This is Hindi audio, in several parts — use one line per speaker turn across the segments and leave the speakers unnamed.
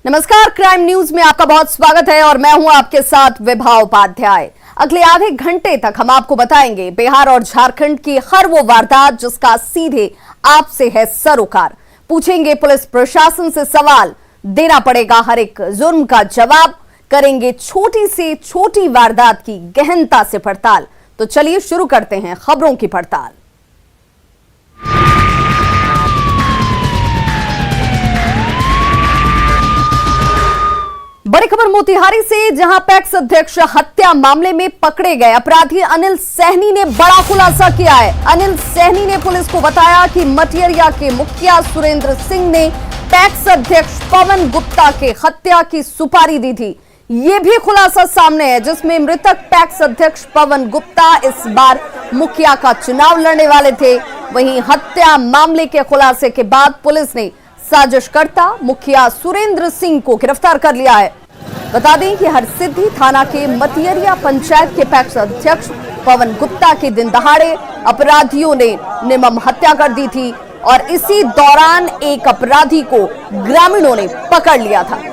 नमस्कार, क्राइम न्यूज में आपका बहुत स्वागत है और मैं हूं आपके साथ विभा उपाध्याय। अगले आधे घंटे तक हम आपको बताएंगे बिहार और झारखंड की हर वो वारदात जिसका सीधे आपसे है सरोकार। पूछेंगे पुलिस प्रशासन से सवाल, देना पड़ेगा हर एक जुर्म का जवाब, करेंगे छोटी से छोटी वारदात की गहनता से पड़ताल। तो चलिए शुरू करते हैं खबरों की पड़ताल। बड़ी खबर मोतिहारी से, जहां पैक्स अध्यक्ष हत्या मामले में पकड़े गए अपराधी अनिल सहनी ने बड़ा खुलासा किया है। अनिल सहनी ने पुलिस को बताया कि मटियरिया के मुखिया सुरेंद्र सिंह ने पैक्स अध्यक्ष पवन गुप्ता के हत्या की सुपारी दी थी। ये भी खुलासा सामने है जिसमें मृतक पैक्स अध्यक्ष पवन गुप्ता इस बार मुखिया का चुनाव लड़ने वाले थे। वहीं हत्या मामले के खुलासे के बाद पुलिस ने साजिशकर्ता मुखिया सुरेंद्र सिंह को गिरफ्तार कर लिया है। बता दें कि हरसिद्धि थाना के मटियरिया पंचायत के पैक्स अध्यक्ष पवन गुप्ता के दिन दहाड़े अपराधियों ने निर्मम हत्या कर दी थी और इसी दौरान एक अपराधी को ग्रामीणों ने पकड़ लिया था।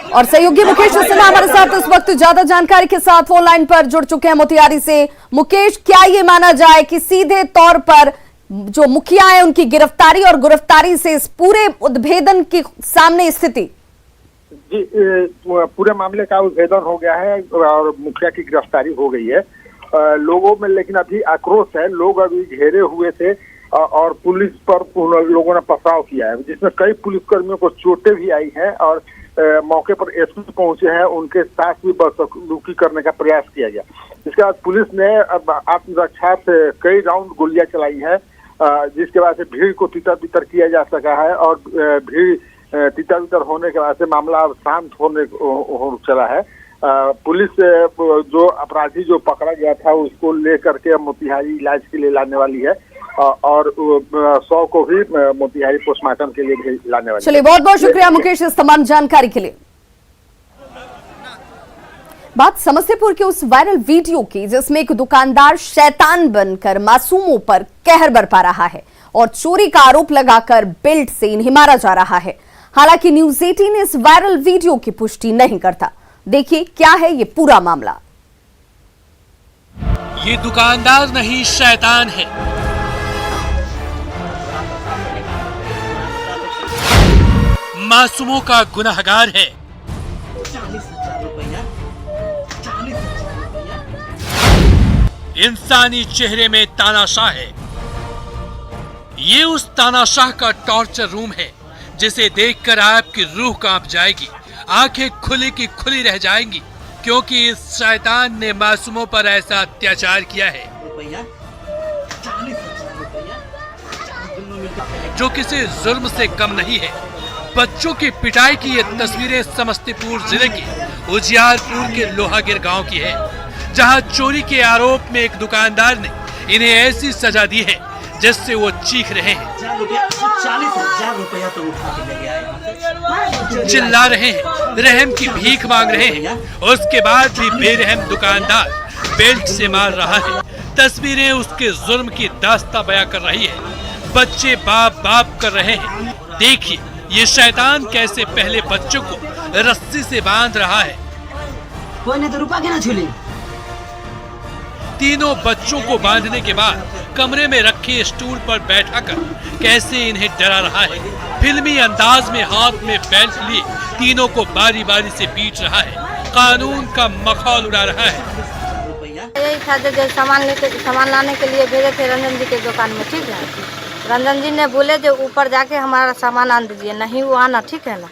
और सहयोगी मुकेश सिन्हा हमारे साथ इस वक्त ज्यादा जानकारी के साथ फोन लाइन पर जुड़ चुके हैं मोतिहारी से। मुकेश, क्या ये माना जाए कि सीधे तौर पर जो मुखिया है उनकी गिरफ्तारी और गिरफ्तारी से इस पूरे उद्भेदन की सामने स्थिति?
जी, पूरे मामले का उद्भेदन हो गया है और मुखिया की गिरफ्तारी हो गई है। लोगों में लेकिन अभी आक्रोश है। लोग अभी घेरे हुए थे और पुलिस पर लोगों ने पथराव किया है, जिसमें कई पुलिसकर्मियों को चोटें भी आई हैं और मौके पर एसपी पहुंचे हैं, उनके साथ भी बदसलूकी करने का प्रयास किया गया। इसके बाद पुलिस ने आत्मरक्षा से कई राउंड गोलियां चलाई है, जिसके बाद से भीड़ को तितर बितर किया जा सका है और भीड़ तितर बितर होने के बाद से मामला अब शांत होने चला है। पुलिस जो अपराधी जो पकड़ा गया था उसको लेकर के मोतिहारी इलाज के लिए लाने वाली है और 100 को भी मोतिहारी पोस्टमार्टम के लिए भी लाने वाली है।
चलिए, बहुत बहुत शुक्रिया मुकेश इस तमाम जानकारी के लिए। बात समस्तीपुर के उस वायरल वीडियो की जिसमें एक दुकानदार शैतान बनकर मासूमों पर कहर बरपा रहा है और चोरी का आरोप लगाकर बेल्ट से इन्हें मारा जा रहा है। हालांकि न्यूज 18 इस वायरल वीडियो की पुष्टि नहीं करता। देखिए क्या है ये पूरा मामला।
ये दुकानदार नहीं शैतान है। मासूमों का गुनहगार है। इंसानी चेहरे में तानाशाह है। ये उस तानाशाह का टॉर्चर रूम है जिसे देखकर आपकी रूह कांप जाएगी, आंखें खुली की खुली रह जाएंगी, क्योंकि इस शैतान ने मासूमों पर ऐसा अत्याचार किया है जो किसी जुल्म से कम नहीं है। बच्चों की पिटाई की ये तस्वीरें समस्तीपुर जिले के उजियारपुर के लोहागिर गांव की है, जहां चोरी के आरोप में एक दुकानदार ने इन्हें ऐसी सजा दी है जिससे वो चीख रहे हैं,
40,000 रुपया तो उठा के ले गया,
चिल्ला रहे हैं, रहम की भीख मांग रहे हैं। उसके बाद भी बेरहम दुकानदार बेल्ट से मार रहा है। तस्वीरें उसके जुल्म की दास्तां बयां कर रही है। बच्चे बाप बाप कर रहे हैं। देखिए ये शैतान कैसे पहले बच्चों को रस्सी से बांध रहा है।
कोई नहीं तो रुपा के ना छूली।
तीनों बच्चों को बांधने के बाद कमरे में रखे स्टूल पर बैठाकर कैसे इन्हें डरा रहा है। फिल्मी अंदाज में हाथ में बेल्ट लिए तीनों को बारी बारी से पीट रहा है, कानून का मखौल उड़ा रहा है।
यही था जो सामान लाने के लिए भेजे थे रंजन जी के दुकान में, ठीक है। रंजन जी ने बोले जो ऊपर जाके हमारा सामान आन दीजिए, नहीं वो आना, ठीक है ना।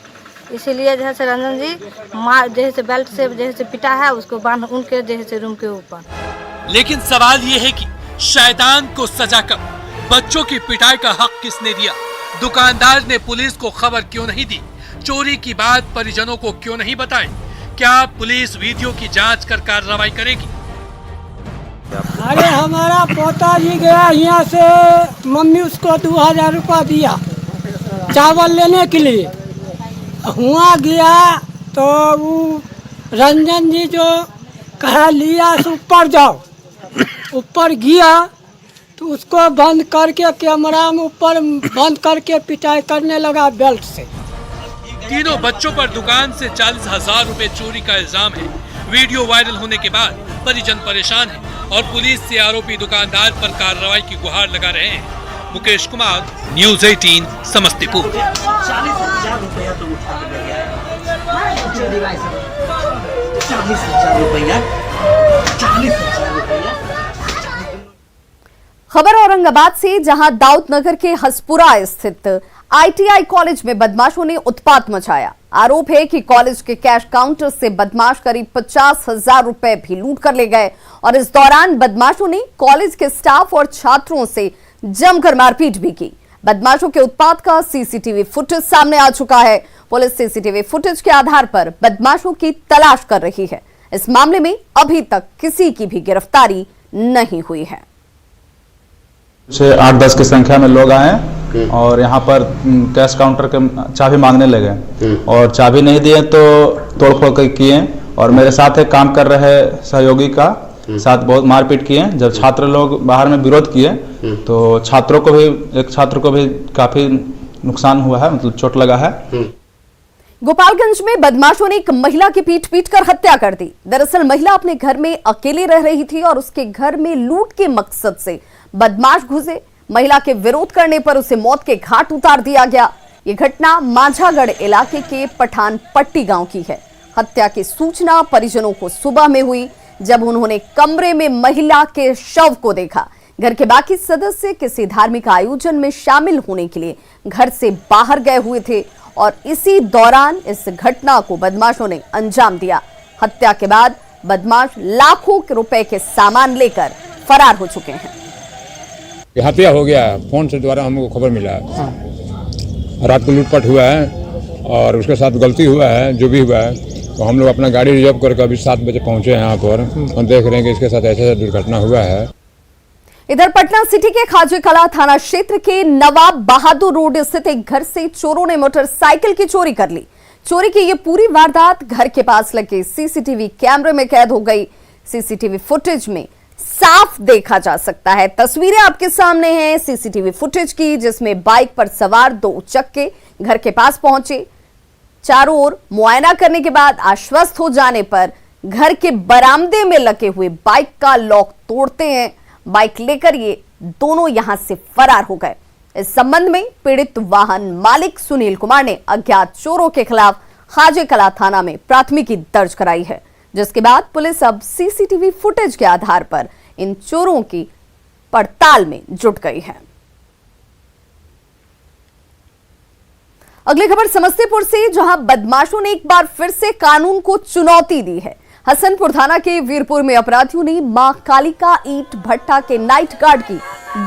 इसीलिए जैसे रंजन जी मार जैसे बेल्ट से जैसे पिटा है उसको बांध उनके जैसे रूम के ऊपर।
लेकिन सवाल ये है कि शैतान को सजा कब, बच्चों की पिटाई का हक किसने दिया? दुकानदार ने पुलिस को खबर क्यों नहीं दी? चोरी की बात परिजनों को क्यों नहीं बताई? क्या पुलिस वीडियो की जांच कर कार्रवाई करेगी?
अरे हमारा पोता जी गया यहाँ से, मम्मी उसको 2000 रुपया दिया चावल लेने के लिए। हुआ गया तो वो रंजन जी जो कहा लिया ऊपर जाओ, ऊपर गया तो उसको बंद करके कैमरा में ऊपर बंद करके पिटाई करने लगा बेल्ट से।
तीनों बच्चों पर दुकान से 40,000 रुपए चोरी का इल्जाम है। वीडियो वायरल होने के बाद परिजन परेशान है और पुलिस से आरोपी दुकानदार पर कार्रवाई की गुहार लगा रहे हैं। मुकेश कुमार, न्यूज़ 18 समस्तीपुर।
40,000 रुपया तो उठा के ले गया है। 40,000 रुपया।
खबर औरंगाबाद से, जहां दाऊद नगर के हसपुरा स्थित ITI कॉलेज में बदमाशों ने उत्पात मचाया। आरोप है कि कॉलेज के कैश काउंटर से बदमाश करीब 50,000 रुपए भी लूट कर ले गए और इस दौरान बदमाशों ने कॉलेज के स्टाफ और छात्रों से जमकर मारपीट भी की। बदमाशों के उत्पात का सीसीटीवी फुटेज सामने आ चुका है। पुलिस सीसीटीवी फुटेज के आधार पर बदमाशों की तलाश कर रही है। इस मामले में अभी तक किसी की भी गिरफ्तारी नहीं हुई है।
8-10 की संख्या में लोग आए और यहाँ पर कैश काउंटर के चाबी मांगने लगे और चाबी नहीं दिए तो तोड़फोड़ किए और मेरे साथ एक काम कर रहे सहयोगी का साथ बहुत मारपीट किए। जब छात्र लोग बाहर में विरोध किए तो एक छात्र को भी काफी नुकसान हुआ है, मतलब चोट लगा है।
गोपालगंज में बदमाशों ने एक महिला की पीट कर हत्या कर दी। दरअसल महिला अपने घर में अकेले रह रही थी और उसके घर में लूट के मकसद से बदमाश घुसे। महिला के विरोध करने पर उसे मौत के घाट उतार दिया गया। ये घटना माझागढ़ इलाके के पठान पट्टी गांव की है। हत्या की सूचना परिजनों को सुबह में हुई, जब उन्होंने कमरे में महिला के शव को देखा। घर के बाकी सदस्य किसी धार्मिक आयोजन में शामिल होने के लिए घर से बाहर गए हुए थे और इसी दौरान इस घटना को बदमाशों ने अंजाम दिया। हत्या के बाद बदमाश लाखों रुपए के सामान लेकर फरार हो चुके हैं।
हत्या हो गया, फोन से द्वारा हमको खबर मिला। रात को लूटपाट हुआ है और उसके साथ गलती हुआ है, जो भी हुआ है। तो हम लोग अपना गाड़ी रिजर्व करके अभी 7 बजे पहुंचे हैं यहाँ पर और देख रहे हैं कि इसके साथ ऐसा दुर्घटना हुआ है।
इधर पटना सिटी के खाजे कला थाना क्षेत्र के नवाब बहादुर रोड स्थित एक घर से चोरों ने मोटरसाइकिल की चोरी कर ली। चोरी की यह पूरी वारदात घर के पास लगे सीसीटीवी कैमरे में कैद हो गई। सीसीटीवी फुटेज में साफ देखा जा सकता है। तस्वीरें आपके सामने हैं सीसीटीवी फुटेज की, जिसमें बाइक पर सवार 2 उचक्के घर के पास पहुंचे। चारों ओर मुआयना करने के बाद आश्वस्त हो जाने पर घर के बरामदे में लगे हुए बाइक का लॉक तोड़ते हैं। बाइक लेकर ये दोनों यहां से फरार हो गए। इस संबंध में पीड़ित वाहन मालिक सुनील कुमार ने अज्ञात चोरों के खिलाफ खाजे कला थाना में प्राथमिकी दर्ज कराई है, जिसके बाद पुलिस अब सीसीटीवी फुटेज के आधार पर इन चोरों की पड़ताल में जुट गई है। अगली खबर समस्तीपुर से, जहां बदमाशों ने एक बार फिर से कानून को चुनौती दी है। हसनपुर थाना के वीरपुर में अपराधियों ने मां कालिका ईंट भट्टा के नाइट गार्ड की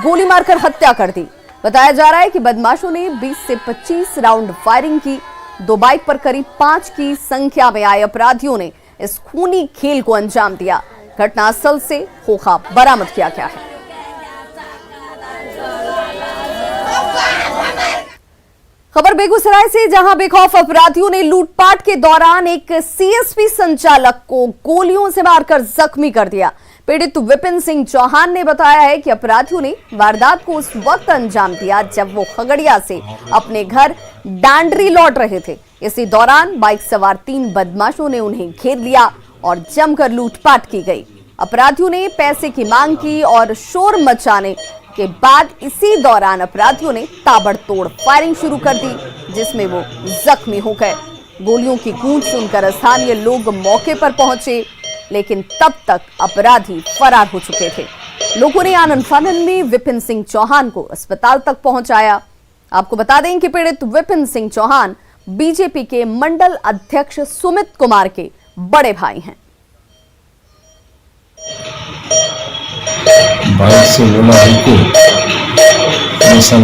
गोली मारकर हत्या कर दी। बताया जा रहा है कि बदमाशों ने 20 से 25 राउंड फायरिंग की। 2 बाइक पर करीब 5 की संख्या में आए अपराधियों ने इस खूनी खेल को अंजाम दिया। घटनास्थल से खोखा बरामद किया गया है। खबर बेगूसराय से, जहां बेखौफ अपराधियों ने लूटपाट के दौरान एक सीएसपी संचालक को गोलियों से मारकर जख्मी कर दिया। पीड़ित विपिन सिंह चौहान ने बताया है कि अपराधियों ने वारदात को उस वक्त अंजाम दिया जब वो खगड़िया से अपने घर डांडरी लौट रहे थे। इसी दौरान बाइक सवार 3 बदमाशों ने उन्हें घेर लिया और जमकर लूटपाट की गई। अपराधियों ने पैसे की मांग की और शोर मचाने के बाद इसी दौरान अपराधियों ने ताबड़तोड़ फायरिंग शुरू कर दी, जिसमें वो जख्मी हो गए। गोलियों की गूंज सुनकर स्थानीय लोग मौके पर पहुंचे, लेकिन तब तक अपराधी फरार हो चुके थे। लोगों ने आनन फानन में विपिन सिंह चौहान को अस्पताल तक पहुंचाया। आपको बता दें कि पीड़ित विपिन सिंह चौहान बीजेपी के मंडल अध्यक्ष सुमित कुमार के बड़े भाई हैं।
बाइक से बोला रुको,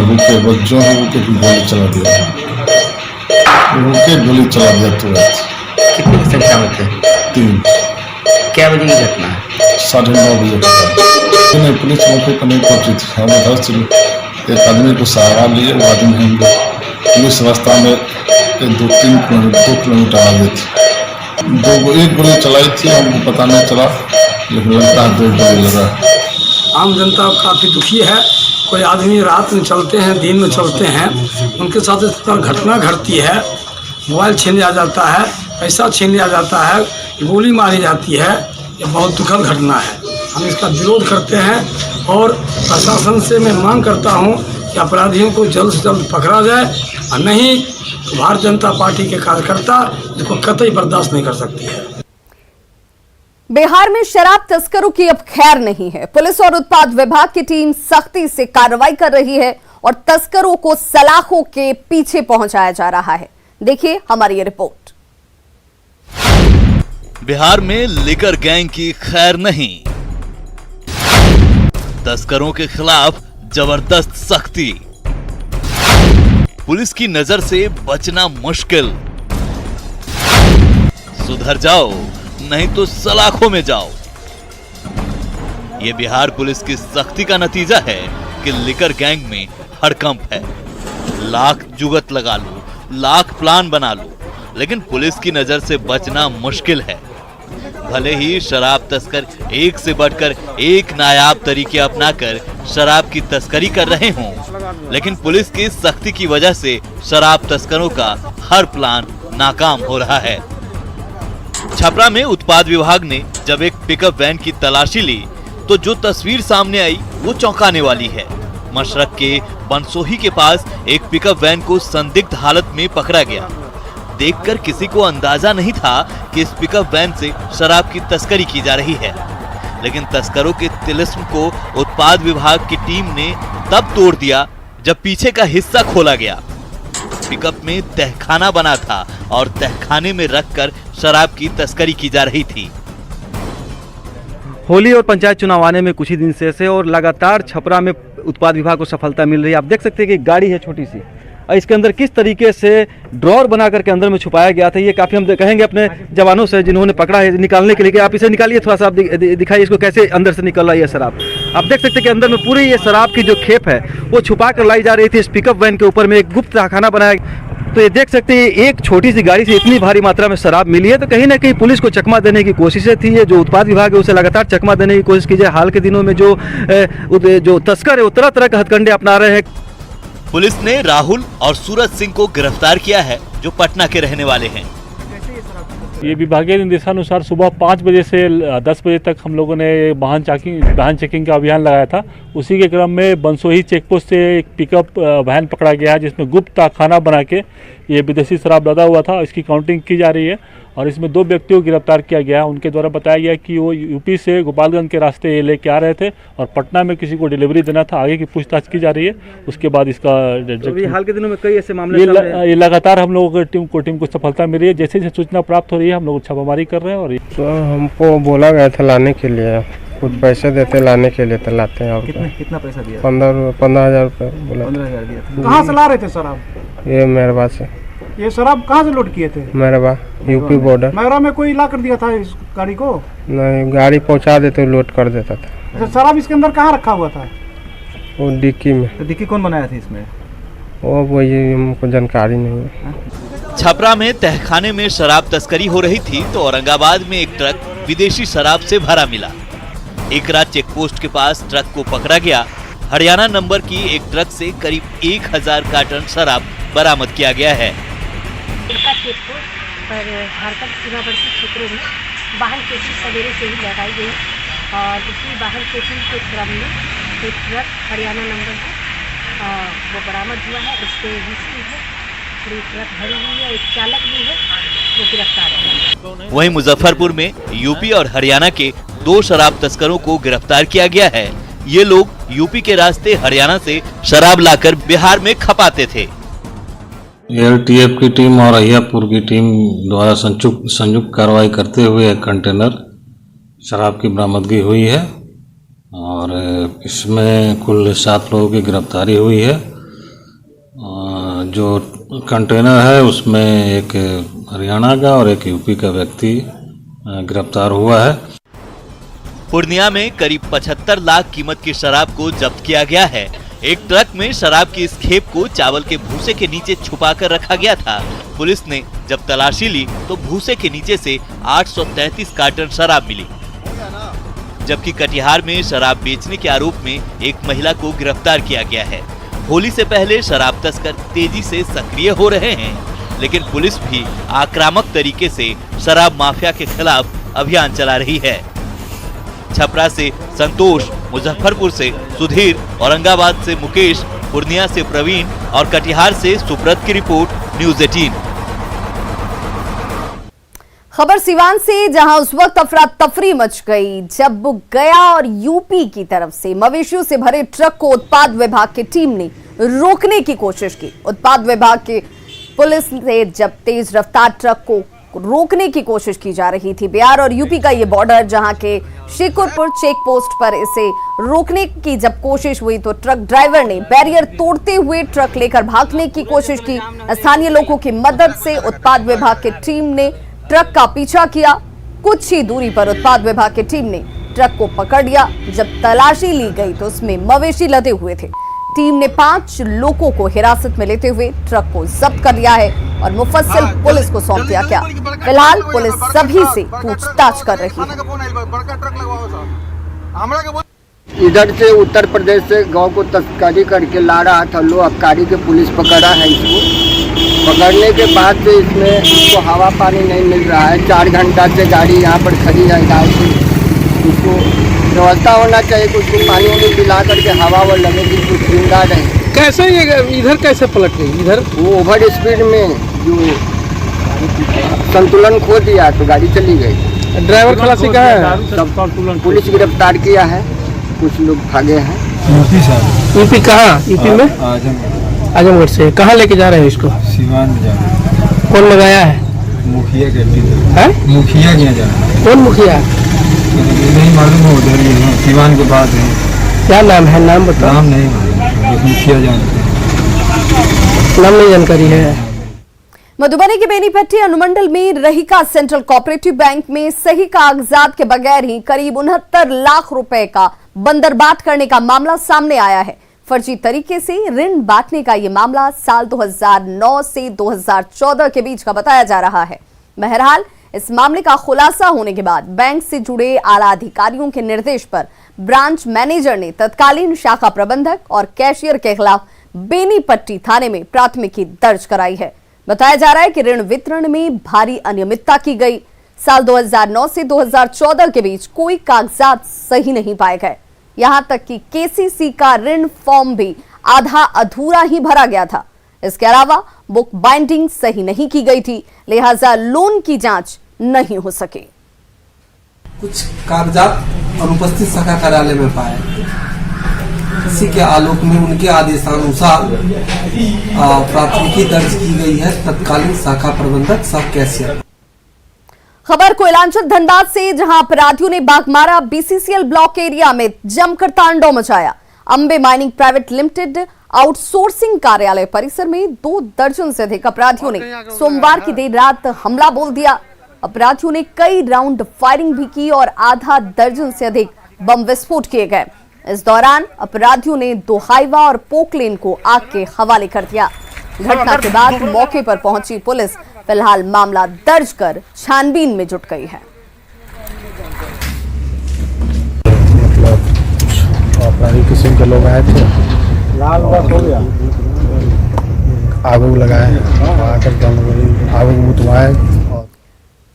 रुके, बच्चों ने रुके फिर गोली चला दिया। रुके गोली चला दिया तुरंत।
कितनी की संख्या में थे?
3।
क्या बजे की घटना है?
9:30 बजे का। पुलिस मौके पर नहीं पहुंची थी। हम उधर से एक आदमी को सहारा लिए, वो आदमी हम पुलिस रास्ता में 2-3 किलोमीटर आगे थे। एक गोली चलाई थी, हमको पता नहीं चला, लेकिन लगता है 2 गोली लगा।
आम जनता काफ़ी दुखी है। कोई आदमी रात में चलते हैं, दिन में चलते हैं, उनके साथ इस तरह घटना घटती है। मोबाइल छीन लिया जाता है, पैसा छीन लिया जाता है, गोली मारी जाती है। ये बहुत दुखद घटना है। हम इसका विरोध करते हैं और प्रशासन से मैं मांग करता हूँ कि अपराधियों को जल्द से जल्द पकड़ा जाए, और नहीं तो भारतीय जनता पार्टी के कार्यकर्ता इसको कतई बर्दाश्त नहीं कर सकती है।
बिहार में शराब तस्करों की अब खैर नहीं है। पुलिस और उत्पाद विभाग की टीम सख्ती से कार्रवाई कर रही है और तस्करों को सलाखों के पीछे पहुंचाया जा रहा है। देखिए हमारी ये रिपोर्ट।
बिहार में लिकर गैंग की खैर नहीं, तस्करों के खिलाफ जबरदस्त सख्ती, पुलिस की नजर से बचना मुश्किल, सुधर जाओ नहीं तो सलाखों में जाओ। ये बिहार पुलिस की सख्ती का नतीजा है कि लिकर गैंग में हड़कंप है। लाख जुगत लगा लो, लाख प्लान बना लो, लेकिन पुलिस की नजर से बचना मुश्किल है। भले ही शराब तस्कर एक से बढ़कर एक नायाब तरीके अपनाकर शराब की तस्करी कर रहे हों, लेकिन पुलिस की सख्ती की वजह से शराब तस्करों का हर प्लान नाकाम हो रहा है। छपरा में उत्पाद विभाग ने जब एक पिकअप वैन की तलाशी ली तो जो तस्वीर सामने आई वो चौंकाने वाली है। मशरक के बनसोही के पास एक पिकअप वैन को संदिग्ध हालत में पकड़ा गया। देखकर किसी को अंदाजा नहीं था कि इस पिकअप वैन से शराब की तस्करी की जा रही है, लेकिन तस्करों के तिलिस्म को उत्पाद विभाग की टीम ने तब तोड़ दिया जब पीछे का हिस्सा खोला गया। पिकअप में तहखाना बना था और तहखाने में रखकर शराब की तस्करी की जा रही थी।
होली और पंचायत चुनाव आने में कुछ ही दिन से और लगातार छपरा में उत्पाद विभाग को सफलता मिल रही है। आप देख सकते हैं कि गाड़ी है छोटी सी, और इसके अंदर किस तरीके से ड्रॉर बना करके अंदर में छुपाया गया था। ये काफ़ी हम कहेंगे अपने जवानों से जिन्होंने पकड़ा है निकालने के लिए कि आप इसे निकालिए, थोड़ा सा आप दिखाइए इसको कैसे अंदर से निकल रहा है ये शराब। आप देख सकते हैं कि अंदर में पूरी ये शराब की जो खेप है वो छुपा कर लाई जा रही थी। इस पिकअप वैन के ऊपर में एक गुप्त तहखाना बनाया। तो ये देख सकते हैं एक छोटी सी गाड़ी से इतनी भारी मात्रा में शराब मिली है, तो कहीं ना कहीं पुलिस को चकमा देने की कोशिशें थी। ये जो उत्पाद विभाग है उसे लगातार चकमा देने की कोशिश की जाए। हाल के दिनों में जो तस्कर है वो तरह तरह के हथकंडे अपना रहे हैं।
पुलिस ने राहुल और सूरज सिंह को गिरफ्तार किया है जो पटना के रहने वाले हैं।
ये विभागीय निर्देशानुसार सुबह 5 बजे से 10 बजे तक हम लोगों ने वाहन चेकिंग का अभियान लगाया था। उसी के क्रम में बनसोही चेकपोस्ट से एक पिकअप वैन पकड़ा गया है जिसमें गुप्त खाना बना के ये विदेशी शराब लदा हुआ था। इसकी काउंटिंग की जा रही है और इसमें 2 व्यक्तियों को गिरफ्तार किया गया है। उनके द्वारा बताया गया कि वो यूपी से गोपालगंज के रास्ते ये लेके आ रहे थे और पटना में किसी को डिलीवरी देना था। आगे की पूछताछ की जा रही है, उसके बाद इसका
तो हाल के दिनों में कई ऐसे मामले
ये लगातार हम लोगों की टीम को सफलता मिल रही है। जैसे जैसे सूचना प्राप्त हो रही है हम लोग छापामारी कर रहे हैं। और
तो हमको बोला गया था लाने के लिए, कुछ पैसे देते लाने के लिए, तो लाते हैं। और
कितना पैसा दिया?
15,000 रुपये बोला।
15,000 दिया था।
कहाँ से ला रहे थे शराब?
ये मेरवा से।
ये शराब कहाँ से लोड किए थे?
मेरवा, यूपी बॉर्डर।
मेरवा में कोई ला कर दिया था इस गाड़ी को?
नहीं, गाड़ी पहुंचा देते लोड कर देता था।
अच्छा, शराब इसके अंदर कहाँ रखा हुआ था?
वो डिक्की में।
तो डिक्की कौन बनाया था इसमें?
वो ये हमको जानकारी नहीं है।
छपरा में तहखाने में शराब तस्करी हो रही थी तो औरंगाबाद में एक ट्रक विदेशी शराब से भरा मिला। एकरा चेकपोस्ट के पास ट्रक को पकड़ा गया। हरियाणा नंबर की एक ट्रक से करीब 1000 कार्टन शराब बरामद किया गया है।
पर झारखंड सीमावर्ती क्षेत्रों में वाहन चेकिंग सवेरे से ही लगाई गई और इसी वाहन चेकिंग के क्रम में एक ट्रक हरियाणा नंबर है वो बरामद हुआ है। इस पे हिस्ट्री है, पूरी ट्रक भरी हुई है, एक चालक भी है, वो गिरफ्तार है।
वहीं मुजफ्फरपुर में यूपी और हरियाणा के 2 शराब तस्करों को गिरफ्तार किया गया है। ये लोग यूपी के रास्ते हरियाणा से शराब लाकर बिहार में खपाते थे।
एलटीएफ की टीम और अहियापुर की टीम द्वारा संयुक्त कार्रवाई करते हुए एक कंटेनर शराब की बरामदगी हुई है और इसमें कुल 7 लोगों की गिरफ्तारी हुई है। जो कंटेनर है उसमें एक हरियाणा का और एक यूपी का व्यक्ति गिरफ्तार हुआ है।
पूर्णिया में करीब 75 लाख कीमत की शराब को जब्त किया गया है। एक ट्रक में शराब की इस खेप को चावल के भूसे के नीचे छुपाकर रखा गया था। पुलिस ने जब तलाशी ली तो भूसे के नीचे से 833 कार्टन शराब मिली। जबकि कटिहार में शराब बेचने के आरोप में एक महिला को गिरफ्तार किया गया है। होली से पहले शराब तस्कर तेजी से सक्रिय हो रहे हैं, लेकिन पुलिस भी आक्रामक तरीके से शराब माफिया के खिलाफ अभियान चला रही है। छपरा से संतोष, मुजफ्फरपुर से सुधीर, औरंगाबाद से मुकेश, पूर्णिया से प्रवीण और कटिहार से सुब्रत की रिपोर्ट, न्यूज़ 18।
खबर सिवान से, जहां उस वक्त अफरा तफरी मच गई जब गया और यूपी की तरफ से मवेशियों से भरे ट्रक को उत्पाद विभाग की टीम ने रोकने की कोशिश की। उत्पाद विभाग की पुलिस ने जब तेज रफ्तार ट्रक को रोकने की कोशिश की जा रही थी, बिहार और यूपी का ये बॉर्डर, जहां के शिकुरपुर चेक पोस्ट पर इसे रोकने की जब कोशिश हुई तो ट्रक ड्राइवर ने बैरियर तोड़ते हुए ट्रक लेकर भागने की कोशिश की। स्थानीय लोगों की मदद से उत्पाद विभाग की टीम ने ट्रक का पीछा किया। कुछ ही दूरी पर उत्पाद विभाग की टीम ने ट्रक को पकड़ लिया। जब तलाशी ली गई तो उसमें मवेशी लदे हुए थे। टीम ने 5 लोगों को हिरासत में लेते हुए ट्रक को जब्त कर लिया है और मुफस्सिल पुलिस को सौंप दिया गया। फिलहाल पुलिस सभी से पूछताछ कर रही है।
इधर से उत्तर प्रदेश से गांव को तस्करी करके ला रहा था लोग, अबकारी के पुलिस पकड़ा है इसको। पकड़ने के बाद से इसको हवा पानी नहीं मिल रहा है। 4 घंटा से गाड़ी यहाँ पर खड़ी है गाँव से। उसको व्यवस्था होना चाहिए, कुछ पानी वानी पिला करके हवा वो लगेगी, कुछ जिंदा रहे।
कैसे ये इधर कैसे पलट गई? इधर
वो ओवर स्पीड में जो संतुलन खो दिया तो गाड़ी चली गई।
ड्राइवर खलासी कहाँ है?
पुलिस गिरफ्तार किया है, कुछ लोग भागे हैं।
यूपी कहाँ? यूपी में आजमगढ़ से। कहाँ लेके जा रहे हैं इसको?
सिवान में जा रहे हैं।
कौन लगाया है?
मुखिया के है? मुखिया के जा रहे हैं।
कौन मुखिया?
नहीं मालूम हो, उधर ही है, सिवान के बाद है।
क्या नाम है? नाम बताओ।
नाम नहीं मालूम, मुखिया जानते हैं।
नाम नहीं जानकारी है।
मधुबनी के बेनीपट्टी अनुमंडल में रहीका सेंट्रल कोऑपरेटिव बैंक में सही कागजात के बगैर ही करीब 69 लाख रुपए का बंदरबाट करने का मामला सामने आया है। फर्जी तरीके से ऋण बांटने का ये मामला साल 2009 से 2014 के बीच का बताया जा रहा है। बहरहाल इस मामले का खुलासा होने के बाद बैंक से जुड़े आला अधिकारियों के निर्देश पर ब्रांच मैनेजर ने तत्कालीन शाखा प्रबंधक और कैशियर के खिलाफ बेनीपट्टी थाने में प्राथमिकी दर्ज कराई है। बताया जा रहा है कि ऋण वितरण में भारी अनियमितता की गई। साल 2009 से 2014 के बीच कोई कागजात सही नहीं पाए गए। यहां तक कि केसीसी का ऋण फॉर्म भी आधा अधूरा ही भरा गया था। इसके अलावा बुक बाइंडिंग सही नहीं की गई थी, लिहाजा लोन की जांच नहीं हो सके।
कुछ कागजात अनुपस्थित शाखा कार्यालय में पाए। इसी के आलोक में उनके आदेशानुसार प्राथमिकी दर्ज की गई है तत्कालीन शाखा प्रबंधक सह कैशियर।
खबर कोयलांचल धनबाद से, जहां अपराधियों ने बाघमारा बीसीसीएल ब्लॉक एरिया में जमकर तांडव मचाया। Ambe mining private limited outsourcing कार्यालय परिसर में 2 दर्जन से अधिक अपराधियों ने सोमवार की देर रात हमला बोल दिया। अपराधियों ने कई राउंड फायरिंग भी की और आधा दर्जन से अधिक बम विस्फोट किए गए। इस दौरान अपराधियों ने 2 हाईवा और पोकलेन को आग के हवाले कर दिया। घटना के बाद मौके पर पहुंची पुलिस फिलहाल मामला दर्ज कर छानबीन में जुट गई है।
अपराधी किस्म के लोग आए थे, लाल बस हो गया, आग लगाए, आग बुतवाए।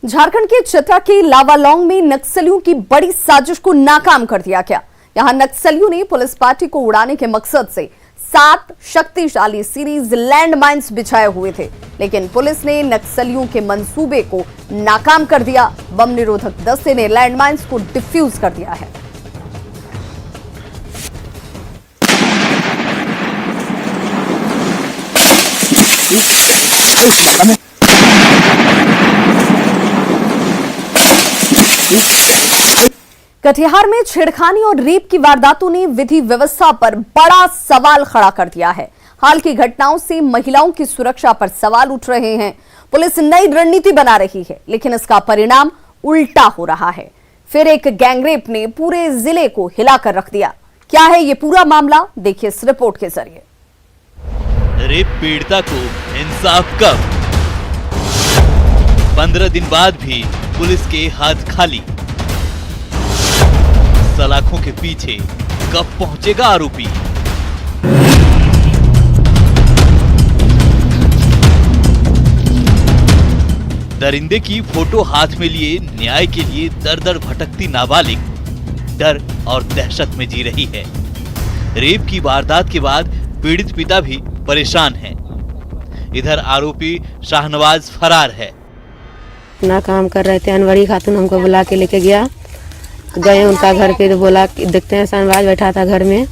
झारखंड के चतरा के लावालौंग में नक्सलियों की बड़ी साजिश को नाकाम कर दिया गया। यहां नक्सलियों ने पुलिस पार्टी को उड़ाने के मकसद से 7 शक्तिशाली सीरीज लैंडमाइंस बिछाए हुए थे, लेकिन पुलिस ने नक्सलियों के मंसूबे को नाकाम कर दिया। बम निरोधक दस्ते ने लैंडमाइंस को डिफ्यूज कर दिया है। कटिहार में छेड़खानी और रेप की वारदातों ने विधि व्यवस्था पर बड़ा सवाल खड़ा कर दिया है। हाल की घटनाओं से महिलाओं की सुरक्षा पर सवाल उठ रहे हैं। पुलिस नई रणनीति बना रही है, लेकिन इसका परिणाम उल्टा हो रहा है। फिर एक गैंगरेप ने पूरे जिले को हिलाकर रख दिया। क्या है ये पूरा मामला, देखिए इस रिपोर्ट के जरिए।
रेप पीड़िता को इंसाफ कब? 15 दिन बाद भी पुलिस के हाथ खाली। सलाखों के पीछे कब पहुंचेगा आरोपी? दरिंदे की फोटो हाथ में लिए न्याय के लिए दर दर भटकती नाबालिग डर और दहशत में जी रही है। रेप की वारदात के बाद पीड़ित पिता भी परेशान है। इधर आरोपी शाहनवाज फरार है।
अपना काम कर रहे थे, अनवरी खातून हमको बुला के लेके गया, गए उनका घर पे तो बोला कि देखते हैं शाहनवाज बैठा था घर में।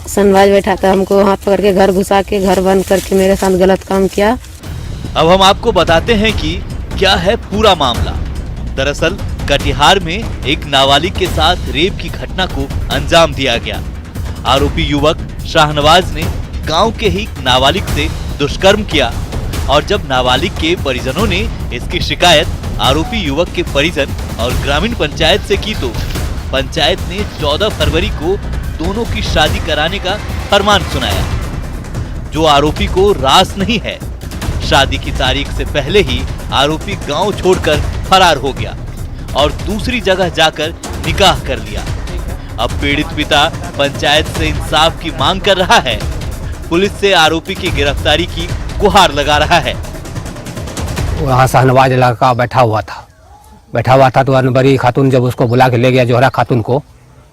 शाहनवाज बैठा था, हमको हाथ पकड़ के घर घुसा के घर बंद करके मेरे साथ गलत काम किया।
अब हम आपको बताते हैं कि क्या है पूरा मामला। दरअसल कटिहार में एक नाबालिग के साथ रेप की घटना को अंजाम दिया गया। आरोपी युवक शाहनवाज ने गांव के ही नाबालिग से दुष्कर्म किया और जब नाबालिग के परिजनों ने इसकी शिकायत आरोपी युवक के परिजन और ग्रामीण पंचायत से की तो पंचायत ने 14 फरवरी को दोनों की शादी कराने का फरमान सुनाया, जो आरोपी को रास नहीं है। शादी की तारीख से पहले ही आरोपी गांव छोड़कर फरार हो गया और दूसरी जगह जाकर निकाह कर लिया। अब पीड़ित पिता पंचायत से इंसाफ की मांग कर रहा है। पुलिस से आरोपी की गिरफ्तारी की गुहार लगा रहा है।
वहाँ शाहनवाज लड़का बैठा हुआ था तो अनवरी खातून जब उसको बुला के ले गया जोहरा खातून को,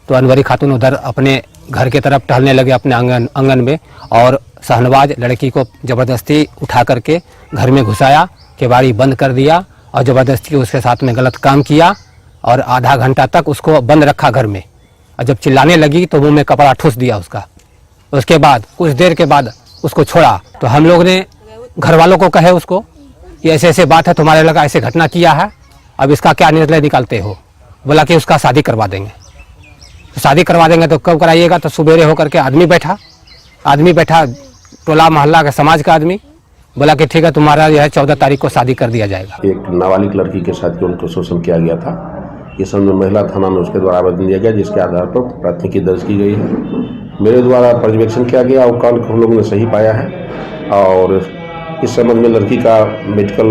तो अनवरी खातून उधर अपने घर के तरफ टहलने लगे अपने आंगन में, और शाहनवाज लड़की को जबरदस्ती उठा करके घर में घुसाया, केवाड़ी बंद कर दिया और जबरदस्ती उसके साथ में गलत काम किया और आधा घंटा तक उसको बंद रखा घर में। और जब चिल्लाने लगी तो मुंह में कपड़ा ठूस दिया उसका। उसके बाद कुछ देर के बाद उसको छोड़ा तो हम लोग ने घर वालों को कहे उसको कि ऐसे ऐसे बात है, तुम्हारे लड़का ऐसे घटना किया है, अब इसका क्या निर्णय निकालते हो। बोला कि उसका शादी करवा देंगे। तो शादी करवा देंगे तो कब कराइएगा? तो सुबेरे होकर के आदमी बैठा टोला मोहल्ला का समाज का आदमी, बोला कि ठीक है तुम्हारा जो है 14 तारीख को शादी कर दिया जाएगा।
एक नाबालिग लड़की के साथ उनको शोषण किया गया था। ये संबंध महिला थाना में उसके द्वारा आवेदन दिया गया, जिसके आधार पर प्राथमिकी दर्ज की गई है। मेरे द्वारा पर्यवेक्षण किया गया और कांड को हम लोगों ने सही पाया है और इस संबंध में लड़की का मेडिकल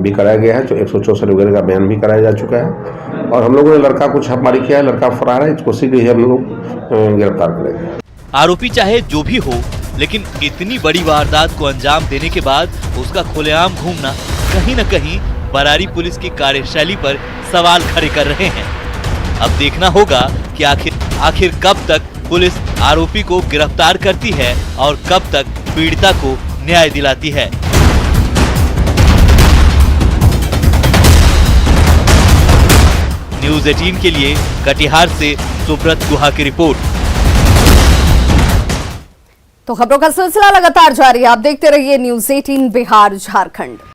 भी कराया गया है, जो 164 वगैरह का बयान भी कराया जा चुका है और हम लोगों ने लड़का को छापेमारी किया है। लड़का फरार है, इसको शीघ्र ही हम लोग गिरफ्तार करेंगे।
आरोपी चाहे जो भी हो, लेकिन इतनी बड़ी वारदात को अंजाम देने के बाद उसका खुलेआम घूमना कहीं न कहीं बरारी पुलिस की कार्यशैली पर सवाल खड़े कर रहे हैं। अब देखना होगा कि आखिर कब तक पुलिस आरोपी को गिरफ्तार करती है और कब तक पीड़िता को न्याय दिलाती है। न्यूज़ 18 के लिए कटिहार से सुब्रत गुहा की रिपोर्ट।
तो खबरों का सिलसिला लगातार जारी है, आप देखते रहिए न्यूज़ 18 बिहार झारखंड।